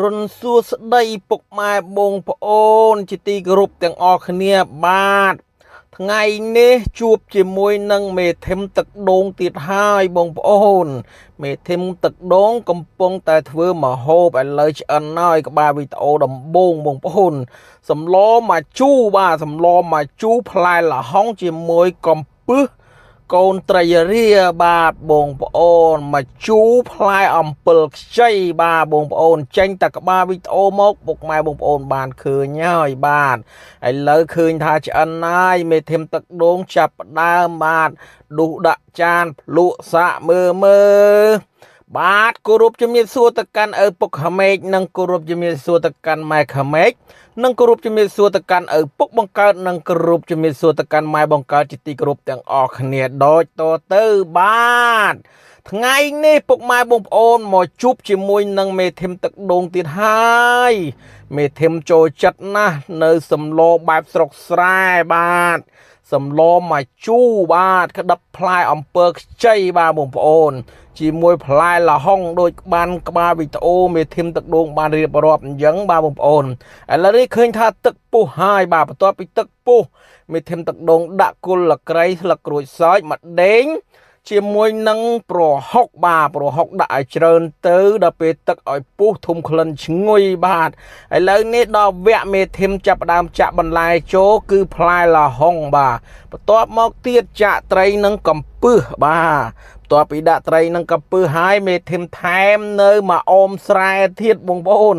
រុនសួស្ដីពុកម៉ែបងប្អូនជាទីគោរពទាំងអស់គ្នាបាទថ្ងៃនេះជួបជាមួយនឹងមេធិមទឹកដូងទៀតហើយបងប្អូនមេធិមទឹកដូងកំពុងតែធ្វើម្ហូបឥឡូវឆ្អិនហើយក្បាលវីដេអូដំបូងបងប្អូនសម្លមកជូរបាទសម្លមកជូរផ្លែល្ហុងជាមួយកំពឹសកូនត្រីរាបាទបងប្អូនមកជូរផ្លែអំពិលខ្ចីបាទបងប្អូនចេញតែក្បាលវីដេអូមកពុកម៉ែបងប្អូនបានឃើញហើយបាទឥឡូវឃើញថាឆ្អិនហើយមេធិមទឹកដូងចាប់ផ្ដើមបាទដុសដាក់ចានភ្លក់សាក់មើលបាទគោរពជំរាបសួរទៅកាន់ឪពុកក្មេកនិងគោរពជំរាបសួរទៅកាន់ម៉ែក្មេកនិងគោរពជំរាបសួរទៅកាន់ឪពុកបង្កើតនិងគោរពជំរាបសួរទៅកាន់ម៉ែបង្កើតជាទីគោរពទាំងអស់គ្នាដូចតទៅបាទថ្ងៃនេះពុកម៉ែបងប្អូនមកជួបជាមួយនឹងមេធិមទឹកដូងទៀតហើយមេធិមចូលចិត្តណាស់នៅសម្លបែបស្រុកស្រែបាទសម្លមកជូរបាទក្តឹបផ្លែអំពើខ្ចីបាទបងប្អូនជាមួយផ្លែល្ហុងដូចបានក្បាលវីដេអូមេធិមទឹកដូងបានរៀបរាប់អញ្ចឹងបាទបងប្អូនឥឡូវនេះឃើញថាទឹកពុះហើយបាទបន្ទាប់ពីទឹកពុះមេធិមទឹកដូងដាក់គល់លក្រៃស្លឹកក្រូចសើចម្ដេងជាមួយនឹងប្រហុកបាទប្រហុកដាក់ឲ្យច្រើនទៅដល់ពេលទឹកឲ្យពុះធុំក្លិនឈ្ងុយបាទឥឡូវនេះដល់វគ្គមេធិមចាប់ផ្ដើមចាក់បន្លែចូលគឺផ្លែល្ហុងបាទបន្ទាប់មកទៀតចាក់ត្រីនិងកំពឹសបាទបន្ទាប់ពីដាក់ត្រីនិងកំពឹសហើយមេធិមថែមនៅមកអមស្រែទៀតបងប្អូន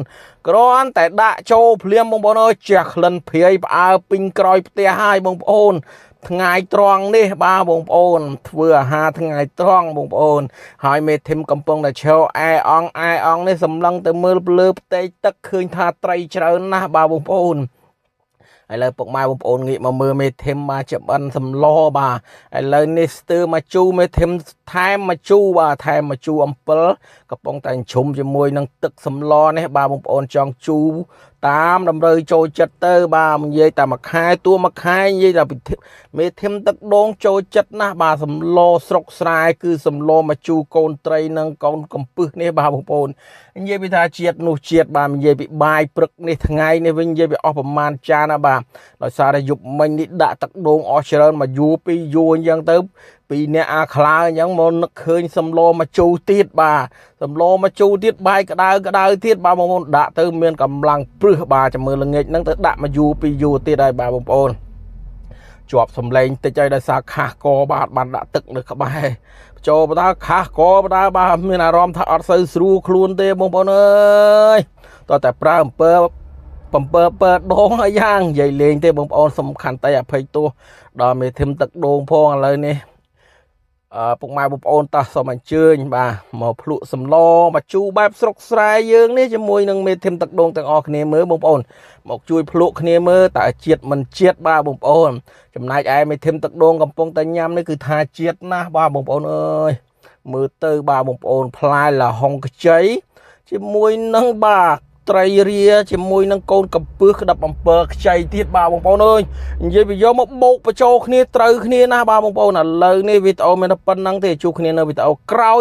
គ្រាន់តែដាក់ចូលភ្លាមបងប្អូនអើយជះក្លិនព្រាយផ្អើលពេញក្រោយផ្ទះហើយបងប្អូនថ្ងៃត្រង់នេះបាទបងប្អូនធ្វើអាហារថ្ងៃត្រង់បងប្អូនហើយមេធិមកំពុងតែឈរអែអងនេះសម្លឹងទៅមើលលើផ្ទៃទឹកឃើញថាត្រីច្រើនណាស់បាទបងប្អូនឥឡូវពុកម៉ែបងប្អូនងាកមកមើលមេធិមមកចម្អិនសម្លបាទឥឡូវនេះស្ទើរមកជូរមេធិមថែមមកជូរបាទថែមមកជូរអំពិលកំពុងតែជ្រុំជាមួយនឹងទឹកសម្លនេះបាទបងប្អូនចង់ជូរតាមតម្រូវចូលចិត្តទៅបាទនិយាយតែមួយខែតួមួយខែនិយាយតែមេធិមទឹកដូងចូលចិត្តណាស់បាទសម្លស្រុកស្រែគឺសម្លមកជូរកូនត្រីនិងកូនកំពឹសនេះបាទបងប្អូននិយាយពីថាជាតិនោះជាតិបាទនិយាយពីបាយព្រឹកនេះថ្ងៃនេះវិញនិយាយពីអស់ប្រមាណចានណាបាទដោយសារតែយប់មិញនេះដាក់ទឹកដូងអស់ច្រើនមកយួរពីយួរអញ្ចឹងទៅពីអ្នកអាខ្លាអញ្ចឹងមកនឹកឃើញសម្លមកជូរទៀតបាទសម្លមកជូរទៀតបាយក្តៅទៀតបាទបងប្អូនដាក់ទៅមានកម្លាំងព្រឹសបាទចាំមើលល្ងាចហ្នឹងទៅដាក់មកយួរពីយួរទៀតហើយបាទបងប្អូនជាប់សំឡេងតិចហើយដោយសារខាសកបាទបានដាក់ទឹកនៅក្បែរចូលបដាខាសកបដាបាទមានអារម្មណ៍ថាអត់សូវស្រួលខ្លួនទេបងប្អូនអើយតោះតែប្រើអំពើដងឲ្យយ៉ាងនិយាយលេងទេបងប្អូនសំខាន់តែអភ័យទោសដល់មេធិមទឹកដូងផងឥឡូវនេះពុកម៉ែបងប្អូនតោះសូមអញ្ជើញបាទមកភ្លក់សម្លមកជូរបែបស្រុកស្រែយើងនេះជាមួយនឹងមេធិមទឹកដូងទាំងអស់គ្នាមើលបងប្អូនមកជួយភ្លក់គ្នាមើលតើជាតិមិនជាតិបាទបងប្អូនចំណែកឯមេធិមទឹកដូងកំពុងតែញ៉ាំនេះគឺថាជាតិណាស់បាទបងប្អូនអើយមើលទៅបាទបងប្អូនផ្លែល្ហុងខ្ចីជាមួយនឹងបាទត្រីរាជាមួយនឹងកូនកំពឹសក្តាប់អំពើខ្ចីទៀតបាទបងប្អូនអើយនិយាយពីយកមកបោកបញ្ចូលគ្នាត្រូវគ្នាណាស់បាទបងប្អូនឥឡូវនេះវីដេអូមានតែប៉ុណ្្នឹងទេជួបគ្នានៅវីដេអូក្រោយ